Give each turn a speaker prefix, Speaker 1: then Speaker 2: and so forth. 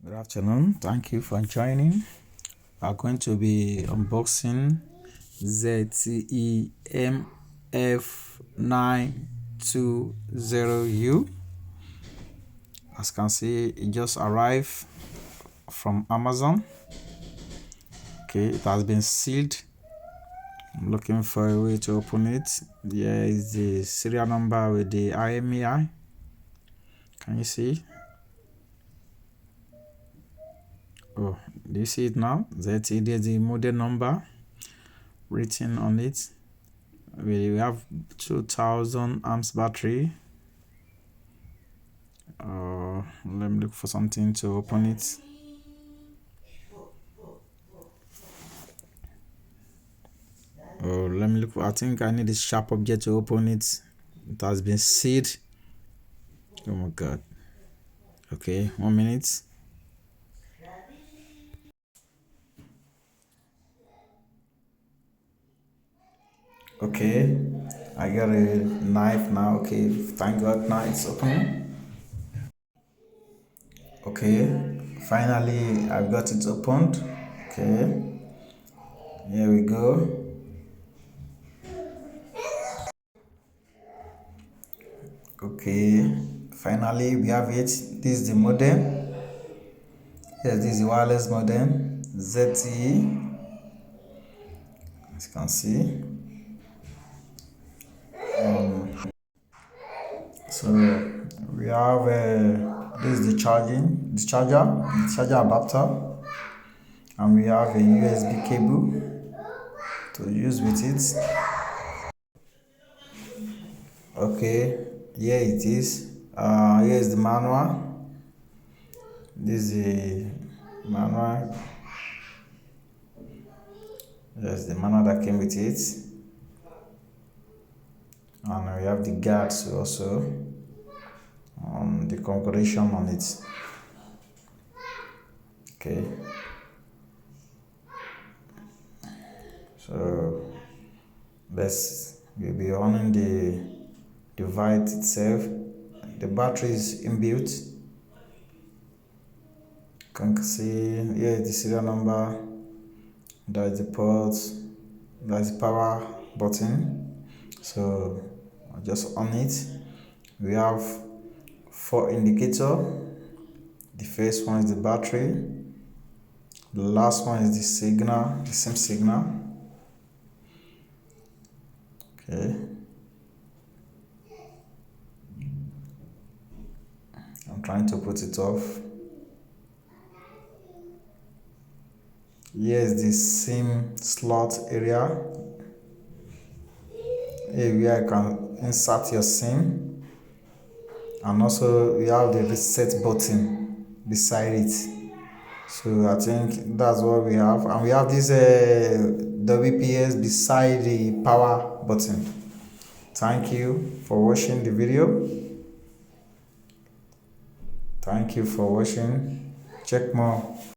Speaker 1: Good afternoon. Thank you for joining. I'm going to be unboxing ZTE MF920U. As you can see, it just arrived from Amazon. Okay, it has been sealed. I'm looking for a way to open it. There is the serial number with the IMEI. Can you see? Oh, do you see it now? ZTE, there's the model number written on it. We have 2000 amps battery. Let me look for something to open it. Oh, let me look for, I think I need a sharp object to open it. It has been sealed. Oh my god. Okay, 1 minute. Okay, I got a knife now. Okay, thank god now it's open. Okay, finally I've got it opened. Okay, here we go. Okay, finally we have it. This is the modem. Yes, this is the wireless modem ZTE, as you can see. So we have this is the charger adapter, and we have a USB cable to use with it. Okay, here it is. Here is the manual. This is the manual. Yes, the manual that came with it, and we have the guards also on the configuration on it. Okay, so we'll be on the device itself. The battery is inbuilt. You can see here is the serial number. That is the port. That is the power button. So just on it, we have 4 indicators. The first one is the battery. The last one is the signal, the same signal. Okay. I'm trying to put it off. Here is the SIM slot area. Here where you can insert your SIM. And also we have the reset button beside it. So I think that's what we have. And we have this WPS beside the power button. Thank you for watching the video. Thank you for watching. Check more.